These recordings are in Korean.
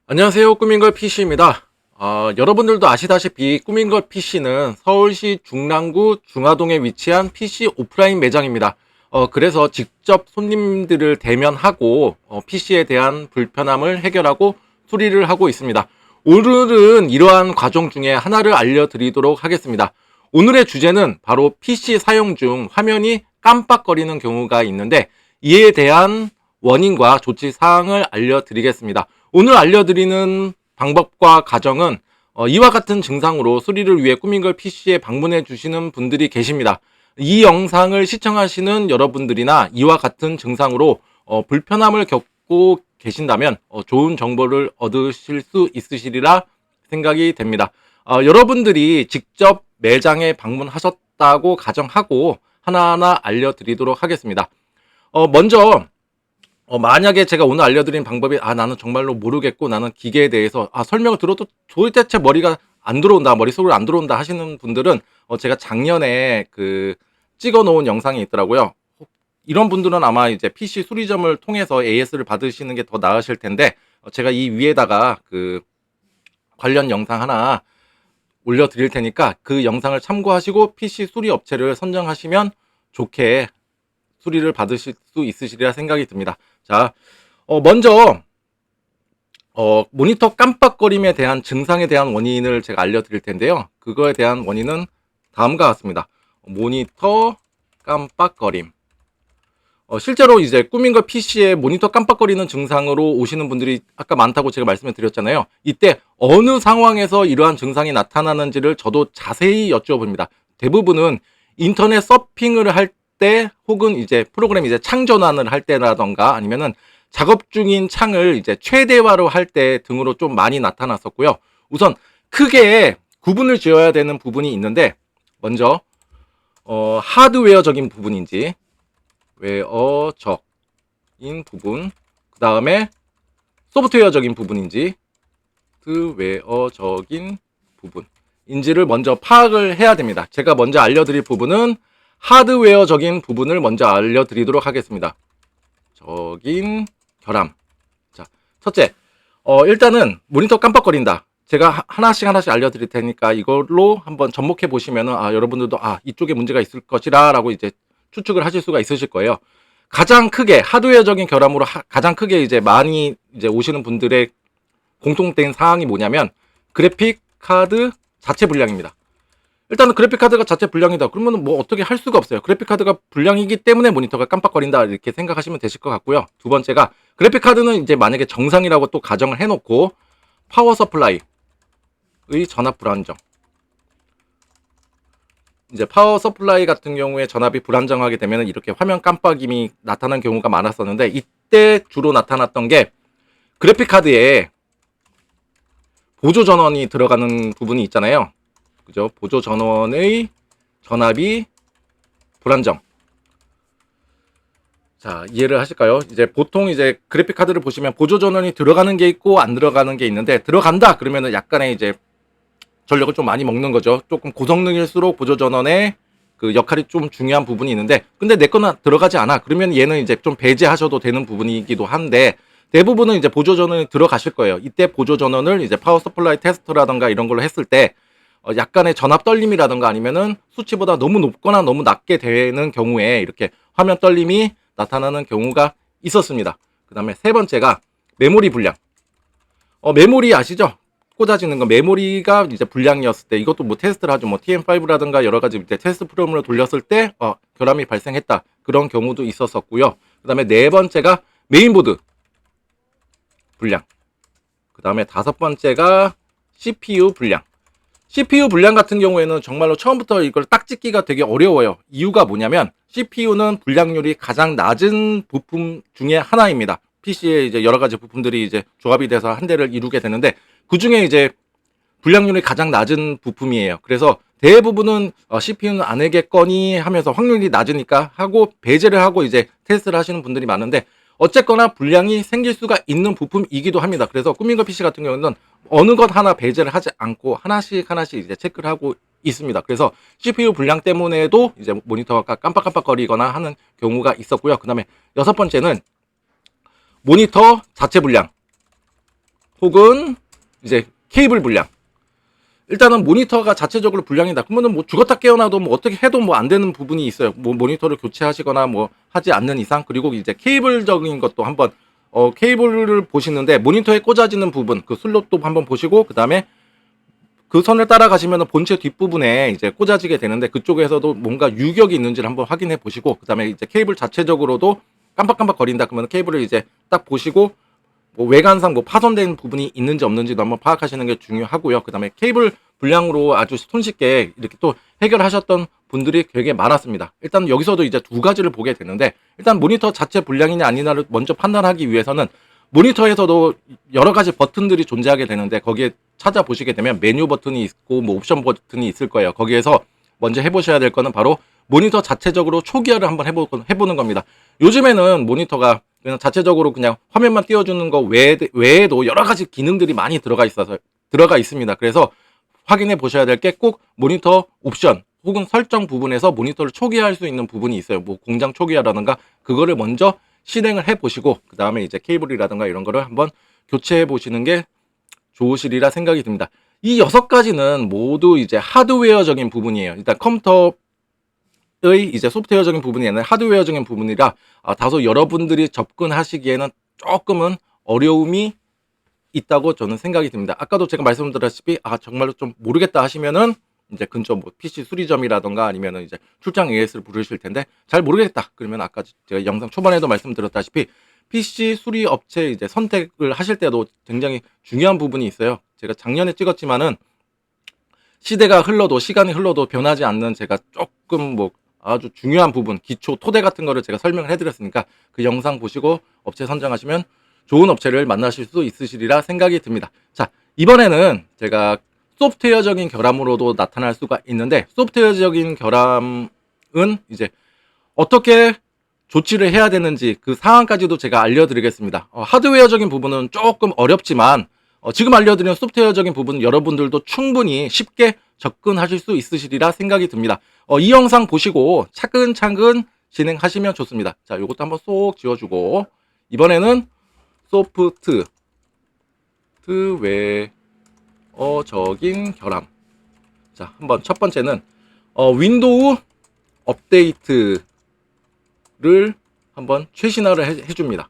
안녕하세요. 꾸민걸 PC입니다. 여러분들도 아시다시피 꾸민걸 PC는 서울시 중랑구 중화동에 위치한 PC 오프라인 매장입니다. 그래서 직접 손님들을 대면하고 PC에 대한 불편함을 해결하고 수리를 하고 있습니다. 오늘은 이러한 과정 중에 하나를 알려드리도록 하겠습니다. 오늘의 주제는 바로 PC 사용 중 화면이 깜빡거리는 경우가 있는데 이에 대한 원인과 조치 사항을 알려드리겠습니다. 오늘 알려드리는 방법과 과정은 이와 같은 증상으로 수리를 위해 꾸민걸 PC에 방문해 주시는 분들이 계십니다. 이 영상을 시청하시는 여러분들이나 이와 같은 증상으로 불편함을 겪고 계신다면 좋은 정보를 얻으실 수 있으시리라 생각이 됩니다. 여러분들이 직접 매장에 방문하셨다고 가정하고 하나하나 알려드리도록 하겠습니다. 먼저 만약에 제가 오늘 알려드린 방법이 나는 정말로 모르겠고 나는 기계에 대해서 설명을 들어도 도대체 머리가 안 들어온다, 머릿속으로 안 들어온다 하시는 분들은 제가 작년에 찍어 놓은 영상이 있더라고요. 이런 분들은 아마 이제 PC 수리점을 통해서 AS를 받으시는 게 더 나으실 텐데 제가 이 위에다가 관련 영상 하나 올려드릴 테니까 그 영상을 참고하시고 PC 수리 업체를 선정하시면 좋게 수리를 받으실 수 있으시리라 생각이 듭니다. 자, 먼저 모니터 깜빡거림에 대한 증상에 대한 원인을 제가 알려드릴 텐데요. 그거에 대한 원인은 다음과 같습니다. 모니터 깜빡거림. 실제로 이제 꾸민걸 PC에 모니터 깜빡거리는 증상으로 오시는 분들이 아까 많다고 제가 말씀을 드렸잖아요. 이때 어느 상황에서 이러한 증상이 나타나는지를 저도 자세히 여쭤봅니다. 대부분은 인터넷 서핑을 할 때 혹은 이제 프로그램 이제 창 전환을 할 때라던가 아니면은 작업 중인 창을 이제 최대화로 할 때 등으로 좀 많이 나타났었고요. 우선 크게 구분을 지어야 되는 부분이 있는데 먼저 하드웨어적인 부분인지 웨어적인 부분, 그 다음에 소프트웨어적인 부분인지 하드웨어적인 부분인지를 먼저 파악을 해야 됩니다. 제가 먼저 알려드릴 부분은 하드웨어적인 부분을 먼저 알려드리도록 하겠습니다. 적인 결함. 자, 첫째, 일단은 모니터 깜빡거린다. 제가 하나씩 알려드릴 테니까 이걸로 한번 접목해 보시면은 여러분들도 이쪽에 문제가 있을 것이라 라고 이제 추측을 하실 수가 있으실 거예요. 가장 크게 하드웨어적인 결함으로 가장 크게 이제 많이 이제 오시는 분들의 공통된 사항이 뭐냐면 그래픽 카드 자체 불량입니다. 일단은 그래픽 카드가 자체 불량이다. 그러면 뭐 어떻게 할 수가 없어요. 그래픽 카드가 불량이기 때문에 모니터가 깜빡거린다 이렇게 생각하시면 되실 것 같고요. 두 번째가 그래픽 카드는 이제 만약에 정상이라고 또 가정을 해놓고 파워 서플라이의 전압 불안정. 이제 파워 서플라이 같은 경우에 전압이 불안정하게 되면 이렇게 화면 깜빡임이 나타난 경우가 많았었는데 이때 주로 나타났던 게 그래픽 카드에 보조 전원이 들어가는 부분이 있잖아요. 그죠? 보조 전원의 전압이 불안정. 자, 이해를 하실까요? 이제 보통 이제 그래픽 카드를 보시면 보조 전원이 들어가는 게 있고 안 들어가는 게 있는데 들어간다 그러면은 약간의 이제 전력을 좀 많이 먹는 거죠. 조금 고성능일수록 보조 전원의 그 역할이 좀 중요한 부분이 있는데 근데 내 거는 들어가지 않아. 그러면 얘는 이제 좀 배제하셔도 되는 부분이기도 한데 대부분은 이제 보조 전원이 들어가실 거예요. 이때 보조 전원을 이제 파워 서플라이 테스트라던가 이런 걸로 했을 때 약간의 전압 떨림이라던가 아니면은 수치보다 너무 높거나 너무 낮게 되는 경우에 이렇게 화면 떨림이 나타나는 경우가 있었습니다. 그 다음에 세 번째가 메모리 불량. 메모리 아시죠? 꽂아지는 거 메모리가 이제 불량이었을 때 이것도 뭐 테스트를 하죠. 뭐 TM5라든가 여러 가지 이제 테스트 프로그램을 돌렸을 때 결함이 발생했다. 그런 경우도 있었었고요. 그 다음에 네 번째가 메인보드 불량. 그 다음에 다섯 번째가 CPU 불량. CPU 불량 같은 경우에는 정말로 처음부터 이걸 딱 찍기가 되게 어려워요. 이유가 뭐냐면 CPU는 불량률이 가장 낮은 부품 중에 하나입니다. PC에 이제 여러 가지 부품들이 이제 조합이 돼서 한 대를 이루게 되는데 그 중에 이제 불량률이 가장 낮은 부품이에요. 그래서 대부분은 CPU는 안 해겠거니 하면서 확률이 낮으니까 하고 배제를 하고 이제 테스트를 하시는 분들이 많은데 어쨌거나 불량이 생길 수가 있는 부품이기도 합니다. 그래서 꾸민걸 PC 같은 경우는 어느 것 하나 배제를 하지 않고 하나씩 이제 체크를 하고 있습니다. 그래서 CPU 불량 때문에도 이제 모니터가 깜빡깜빡거리거나 하는 경우가 있었고요. 그 다음에 여섯 번째는 모니터 자체 불량. 혹은 이제 케이블 불량. 일단은 모니터가 자체적으로 불량이다. 그러면은 뭐 죽었다 깨어나도 뭐 어떻게 해도 뭐 안 되는 부분이 있어요. 뭐 모니터를 교체하시거나 뭐 하지 않는 이상. 그리고 이제 케이블적인 것도 한번 케이블을 보시는데 모니터에 꽂아지는 부분 그 슬롯도 한번 보시고 그다음에 그 선을 따라가시면 본체 뒷부분에 이제 꽂아지게 되는데 그쪽에서도 뭔가 유격이 있는지를 한번 확인해 보시고 그다음에 이제 케이블 자체적으로도 깜빡깜빡 거린다 그러면 케이블을 이제 딱 보시고 뭐 외관상 뭐 파손된 부분이 있는지 없는지도 한번 파악하시는 게 중요하고요. 그다음에 케이블 불량으로 아주 손쉽게 이렇게 또 해결하셨던 분들이 되게 많았습니다. 일단 여기서도 이제 두 가지를 보게 되는데 일단 모니터 자체 불량이냐 아니냐를 먼저 판단하기 위해서는 모니터에서도 여러 가지 버튼들이 존재하게 되는데 거기에 찾아보시게 되면 메뉴 버튼이 있고 뭐 옵션 버튼이 있을 거예요. 거기에서 먼저 해보셔야 될 거는 바로 모니터 자체적으로 초기화를 한번 해보는 겁니다. 요즘에는 모니터가 그냥 자체적으로 그냥 화면만 띄워주는 거 외에도 여러 가지 기능들이 많이 들어가 있습니다. 그래서 확인해 보셔야 될 게 꼭 모니터 옵션 혹은 설정 부분에서 모니터를 초기화할 수 있는 부분이 있어요. 뭐 공장 초기화라든가 그거를 먼저 실행을 해 보시고 그 다음에 이제 케이블이라든가 이런 거를 한번 교체해 보시는 게 좋으시리라 생각이 듭니다. 이 6가지는 모두 이제 하드웨어적인 부분이에요. 일단 컴퓨터의 이제 소프트웨어적인 부분이 아니라 하드웨어적인 부분이라 다소 여러분들이 접근하시기에는 조금은 어려움이 있다고 저는 생각이 듭니다. 아까도 제가 말씀드렸다시피 정말로 좀 모르겠다 하시면은 이제 근처 뭐 PC 수리점이라던가 아니면은 이제 출장 AS를 부르실 텐데 잘 모르겠다 그러면 아까 제가 영상 초반에도 말씀드렸다시피 PC 수리 업체 이제 선택을 하실 때도 굉장히 중요한 부분이 있어요. 제가 작년에 찍었지만은 시대가 흘러도 시간이 흘러도 변하지 않는 제가 조금 뭐 아주 중요한 부분 기초 토대 같은 거를 제가 설명을 해드렸으니까 그 영상 보시고 업체 선정하시면 좋은 업체를 만나실 수 있으시리라 생각이 듭니다. 자, 이번에는 제가 소프트웨어적인 결함으로도 나타날 수가 있는데 소프트웨어적인 결함은 이제 어떻게 조치를 해야 되는지 그 상황까지도 제가 알려드리겠습니다. 하드웨어적인 부분은 조금 어렵지만 지금 알려드리는 소프트웨어적인 부분은 여러분들도 충분히 쉽게 접근하실 수 있으시리라 생각이 듭니다. 이 영상 보시고 차근차근 진행하시면 좋습니다. 자, 요것도 한번 쏙 지워주고 이번에는 소프트웨어적인 결함. 자, 한번 첫 번째는 윈도우 업데이트를 한번 최신화를 해줍니다.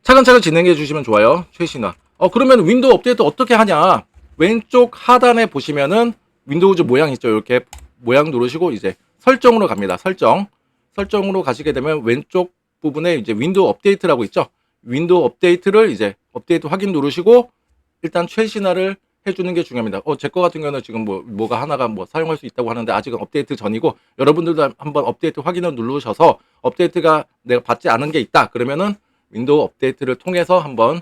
차근차근 진행해 주시면 좋아요. 최신화. 그러면 윈도우 업데이트 어떻게 하냐? 왼쪽 하단에 보시면은 윈도우즈 모양 있죠? 이렇게 모양 누르시고 이제 설정으로 갑니다. 설정으로 가시게 되면 왼쪽 부분에 이제 윈도우 업데이트라고 있죠? 윈도우 업데이트를 이제 업데이트 확인 누르시고 일단 최신화를 해주는 게 중요합니다. 제 거 같은 경우는 지금 뭐가 하나가 뭐 사용할 수 있다고 하는데 아직은 업데이트 전이고 여러분들도 한번 업데이트 확인을 누르셔서 업데이트가 내가 받지 않은 게 있다 그러면은 윈도우 업데이트를 통해서 한번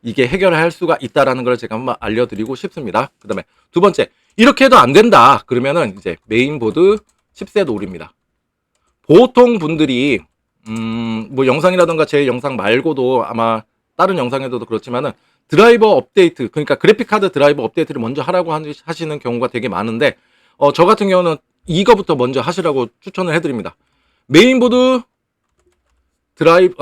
이게 해결할 수가 있다라는 걸 제가 한번 알려드리고 싶습니다. 그 다음에 두 번째, 이렇게 해도 안 된다 그러면은 이제 메인보드 칩셋 오류입니다. 보통 분들이 뭐 영상이라던가 제 영상 말고도 아마 다른 영상에도 그렇지만은 드라이버 업데이트, 그러니까 그래픽카드 드라이버 업데이트를 먼저 하라고 하시는 경우가 되게 많은데 저 같은 경우는 이거부터 먼저 하시라고 추천을 해드립니다. 메인보드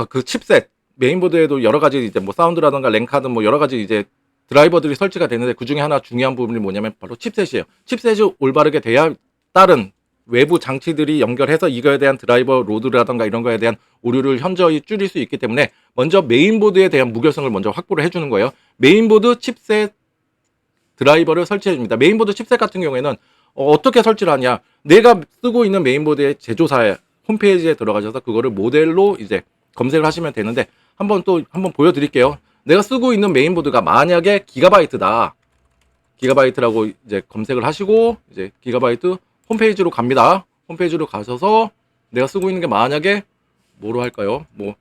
그 칩셋, 메인보드에도 여러 가지 이제 뭐 사운드라던가 랜카드 뭐 여러 가지 이제 드라이버들이 설치가 되는데 그 중에 하나 중요한 부분이 뭐냐면 바로 칩셋이에요. 칩셋이 올바르게 돼야 다른 외부 장치들이 연결해서 이거에 대한 드라이버 로드라던가 이런 거에 대한 오류를 현저히 줄일 수 있기 때문에 먼저 메인보드에 대한 무결성을 먼저 확보를 해주는 거예요. 메인보드 칩셋 드라이버를 설치해 줍니다. 메인보드 칩셋 같은 경우에는 어떻게 설치를 하냐? 내가 쓰고 있는 메인보드의 제조사의 홈페이지에 들어가셔서 그거를 모델로 이제 검색을 하시면 되는데 한번 보여드릴게요. 내가 쓰고 있는 메인보드가 만약에 기가바이트다. 기가바이트라고 이제 검색을 하시고 이제 기가바이트 홈페이지로 갑니다. 홈페이지로 가셔서 내가 쓰고 있는 게 만약에 뭐로 할까요? 뭐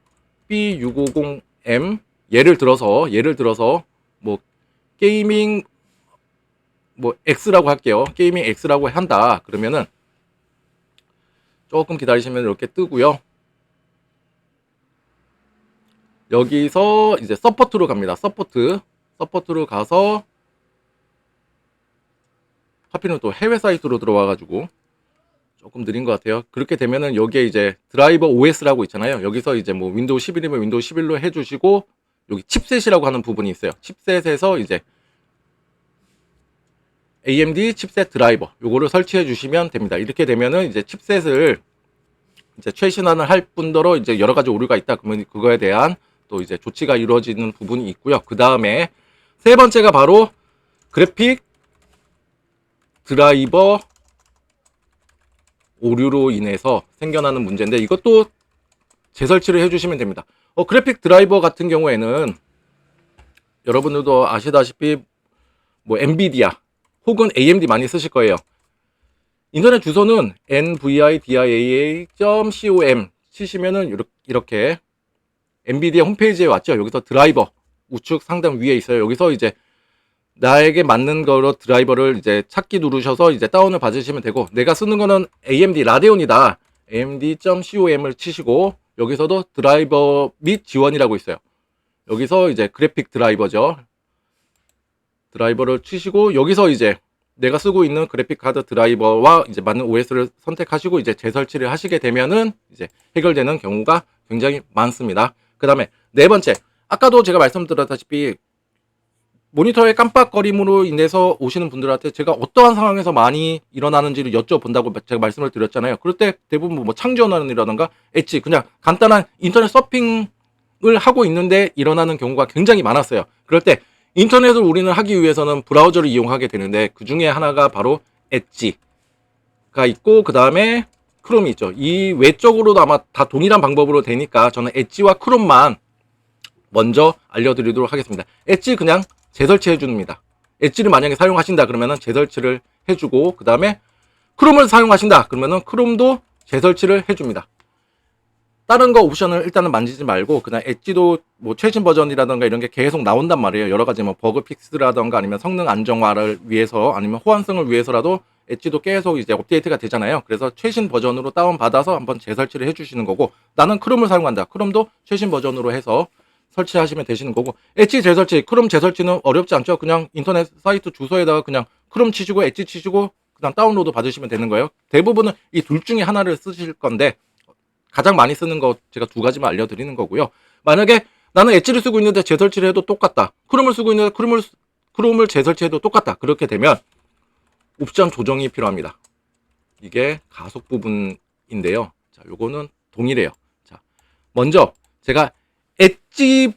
B650M 예를 들어서 뭐 게이밍 뭐 X라고 할게요. 게이밍 X라고 한다. 그러면은 조금 기다리시면 이렇게 뜨고요. 여기서 이제 서포트로 갑니다. 서포트로 가서 하필은 또 해외 사이트로 들어와가지고 조금 느린 것 같아요. 그렇게 되면은 여기에 이제 드라이버 OS라고 있잖아요. 여기서 이제 뭐 윈도우 11이면 윈도우 11로 해주시고 여기 칩셋이라고 하는 부분이 있어요. 칩셋에서 이제 AMD 칩셋 드라이버 요거를 설치해 주시면 됩니다. 이렇게 되면은 이제 칩셋을 이제 최신화를 할 뿐더러 이제 여러 가지 오류가 있다 그러면 그거에 대한 또 이제 조치가 이루어지는 부분이 있고요. 그 다음에 세 번째가 바로 그래픽 드라이버 오류로 인해서 생겨나는 문제인데 이것도 재설치를 해주시면 됩니다. 그래픽 드라이버 같은 경우에는 여러분들도 아시다시피 뭐 엔비디아 혹은 AMD 많이 쓰실 거예요. 인터넷 주소는 nvidia.com 치시면은 이렇게 엔비디아 홈페이지에 왔죠. 여기서 드라이버 우측 상단 위에 있어요. 여기서 이제 나에게 맞는 거로 드라이버를 이제 찾기 누르셔서 이제 다운을 받으시면 되고, 내가 쓰는 거는 AMD 라데온이다. amd.com을 치시고 여기서도 드라이버 및 지원이라고 있어요. 여기서 이제 그래픽 드라이버죠. 드라이버를 치시고 여기서 이제 내가 쓰고 있는 그래픽 카드 드라이버와 이제 맞는 OS를 선택하시고 이제 재설치를 하시게 되면은 이제 해결되는 경우가 굉장히 많습니다. 그 다음에 네 번째, 아까도 제가 말씀드렸다시피 모니터의 깜빡거림으로 인해서 오시는 분들한테 제가 어떠한 상황에서 많이 일어나는지를 여쭤본다고 제가 말씀을 드렸잖아요. 그럴 때 대부분 뭐 창전원이라던가 엣지, 그냥 간단한 인터넷 서핑을 하고 있는데 일어나는 경우가 굉장히 많았어요. 그럴 때 인터넷을 우리는 하기 위해서는 브라우저를 이용하게 되는데 그 중에 하나가 바로 엣지가 있고 그 다음에 크롬이 있죠. 이 외적으로도 아마 다 동일한 방법으로 되니까 저는 엣지와 크롬만 먼저 알려드리도록 하겠습니다. 엣지 그냥 재설치해 줍니다. 엣지를 만약에 사용하신다 그러면은 재설치를 해주고, 그 다음에 크롬을 사용하신다 그러면은 크롬도 재설치를 해줍니다. 다른 거 옵션을 일단은 만지지 말고 그냥 엣지도 뭐 최신 버전이라던가 이런 게 계속 나온단 말이에요. 여러 가지 뭐 버그 픽스라던가 아니면 성능 안정화를 위해서 아니면 호환성을 위해서라도 엣지도 계속 이제 업데이트가 되잖아요. 그래서 최신 버전으로 다운받아서 한번 재설치를 해주시는 거고, 나는 크롬을 사용한다. 크롬도 최신 버전으로 해서 설치하시면 되시는 거고, 엣지 재설치, 크롬 재설치는 어렵지 않죠. 그냥 인터넷 사이트 주소에다가 그냥 크롬 치시고 엣지 치시고 그냥 다운로드 받으시면 되는 거예요. 대부분은 이 둘 중에 하나를 쓰실 건데 가장 많이 쓰는 거 제가 두 가지만 알려드리는 거고요. 만약에 나는 엣지를 쓰고 있는데 재설치를 해도 똑같다. 크롬을 쓰고 있는데 크롬을 재설치해도 똑같다. 그렇게 되면 옵션 조정이 필요합니다. 이게 가속 부분인데요. 자, 요거는 동일해요. 자, 먼저 제가 엣지에서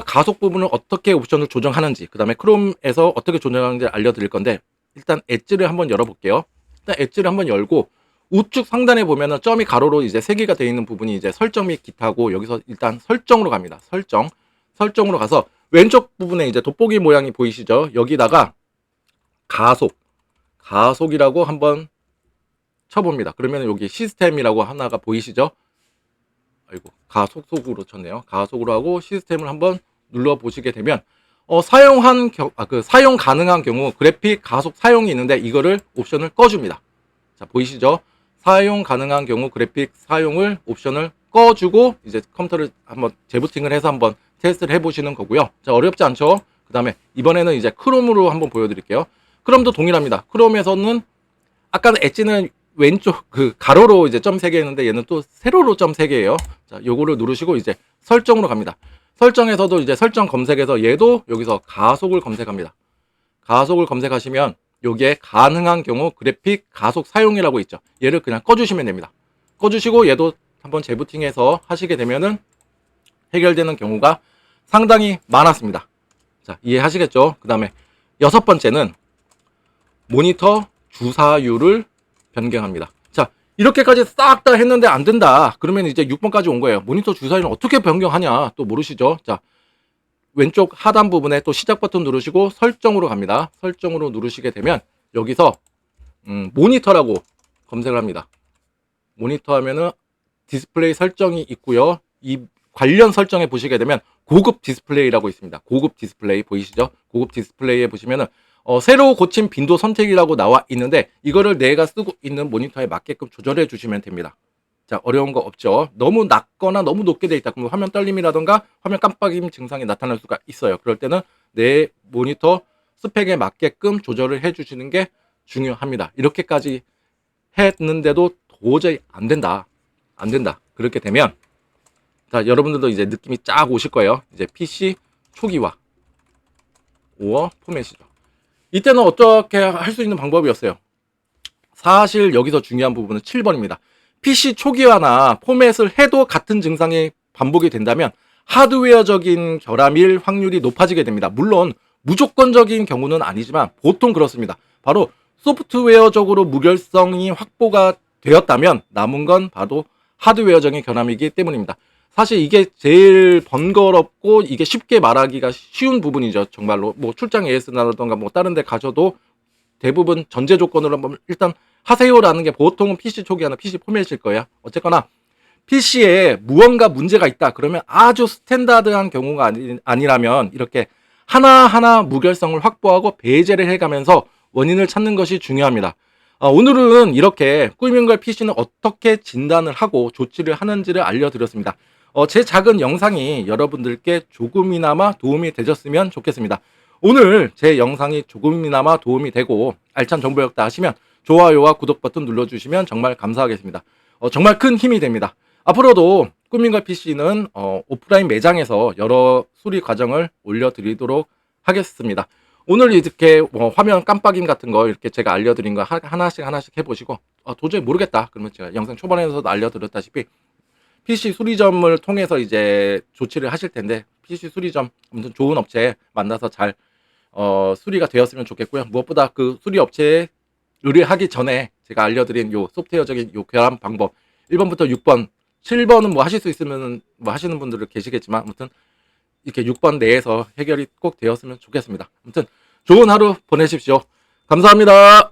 가속 부분을 어떻게 옵션을 조정하는지, 그 다음에 크롬에서 어떻게 조정하는지 알려드릴 건데, 일단 엣지를 한번 열어볼게요. 일단 엣지를 한번 열고 우측 상단에 보면은 점이 가로로 이제 3개가 되어 있는 부분이 이제 설정 및 기타고, 여기서 일단 설정으로 갑니다. 설정으로 가서 왼쪽 부분에 이제 돋보기 모양이 보이시죠? 여기다가 가속이라고 한번 쳐봅니다. 그러면 여기 시스템이라고 하나가 보이시죠? 아이고, 가속으로 쳤네요. 가속으로 하고 시스템을 한번 눌러 보시게 되면 사용 가능한 경우 그래픽 가속 사용이 있는데 이거를 옵션을 꺼줍니다. 자, 보이시죠? 사용 가능한 경우 그래픽 사용을 옵션을 꺼주고 이제 컴퓨터를 한번 재부팅을 해서 한번 테스트를 해보시는 거고요. 자, 어렵지 않죠? 그 다음에 이번에는 이제 크롬으로 한번 보여드릴게요. 크롬도 동일합니다. 크롬에서는 아까는 엣지는 왼쪽 그 가로로 이제 점 3개 했는데 얘는 또 세로로 점 3개예요. 자, 요거를 누르시고 이제 설정으로 갑니다. 설정에서도 이제 설정 검색에서 얘도 여기서 가속을 검색합니다. 가속을 검색하시면 여기에 가능한 경우 그래픽 가속 사용이라고 있죠. 얘를 그냥 꺼주시면 됩니다. 꺼주시고 얘도 한번 재부팅해서 하시게 되면은 해결되는 경우가 상당히 많았습니다. 자, 이해하시겠죠? 그 다음에 6번째는 모니터 주사율을 변경합니다. 자, 이렇게까지 싹 다 했는데 안 된다. 그러면 이제 6번까지 온 거예요. 모니터 주사율은 어떻게 변경하냐? 또 모르시죠? 자, 왼쪽 하단 부분에 또 시작 버튼 누르시고 설정으로 갑니다. 설정으로 누르시게 되면 여기서 모니터라고 검색을 합니다. 모니터 하면은 디스플레이 설정이 있고요. 이 관련 설정에 보시게 되면 고급 디스플레이라고 있습니다. 고급 디스플레이 보이시죠? 고급 디스플레이에 보시면은 새로 고친 빈도 선택이라고 나와 있는데 이거를 내가 쓰고 있는 모니터에 맞게끔 조절해 주시면 됩니다. 자, 어려운 거 없죠. 너무 낮거나 너무 높게 돼 있다 그러면 화면 떨림이라던가 화면 깜빡임 증상이 나타날 수가 있어요. 그럴 때는 내 모니터 스펙에 맞게끔 조절을 해 주시는 게 중요합니다. 이렇게까지 했는데도 도저히 안 된다. 그렇게 되면 자, 여러분들도 이제 느낌이 쫙 오실 거예요. 이제 PC 초기화 5어 포맷이죠. 이때는 어떻게 할 수 있는 방법이었어요? 사실 여기서 중요한 부분은 7번입니다. PC 초기화나 포맷을 해도 같은 증상이 반복이 된다면 하드웨어적인 결함일 확률이 높아지게 됩니다. 물론 무조건적인 경우는 아니지만 보통 그렇습니다. 바로 소프트웨어적으로 무결성이 확보가 되었다면 남은 건 바로 하드웨어적인 결함이기 때문입니다. 사실 이게 제일 번거롭고 이게 쉽게 말하기가 쉬운 부분이죠. 정말로 뭐 출장 AS라던가 뭐 다른 데 가셔도 대부분 전제 조건으로 한번 일단 하세요라는 게 보통은 PC 초기화나 PC 포맷일 거예요. 어쨌거나 PC에 무언가 문제가 있다 그러면 아주 스탠다드한 경우가 아니라면 이렇게 하나하나 무결성을 확보하고 배제를 해가면서 원인을 찾는 것이 중요합니다. 오늘은 이렇게 꾸민걸 PC는 어떻게 진단을 하고 조치를 하는지를 알려드렸습니다. 제 작은 영상이 여러분들께 조금이나마 도움이 되셨으면 좋겠습니다. 오늘 제 영상이 조금이나마 도움이 되고 알찬 정보였다 하시면 좋아요와 구독 버튼 눌러주시면 정말 감사하겠습니다. 정말 큰 힘이 됩니다. 앞으로도 꾸민걸 PC는 오프라인 매장에서 여러 수리 과정을 올려드리도록 하겠습니다. 오늘 이렇게 화면 깜빡임 같은 거 이렇게 제가 알려드린 거 하나씩 해보시고 도저히 모르겠다 그러면 제가 영상 초반에서도 알려드렸다시피 PC 수리점을 통해서 이제 조치를 하실 텐데 PC 수리점 아무튼 좋은 업체 만나서 잘 수리가 되었으면 좋겠고요. 무엇보다 그 수리 업체에 의뢰하기 전에 제가 알려드린 요 소프트웨어적인 요 결함 방법 1번부터 6번 7번은 뭐 하실 수 있으면 뭐 하시는 분들은 계시겠지만 아무튼 이렇게 6번 내에서 해결이 꼭 되었으면 좋겠습니다. 아무튼 좋은 하루 보내십시오. 감사합니다.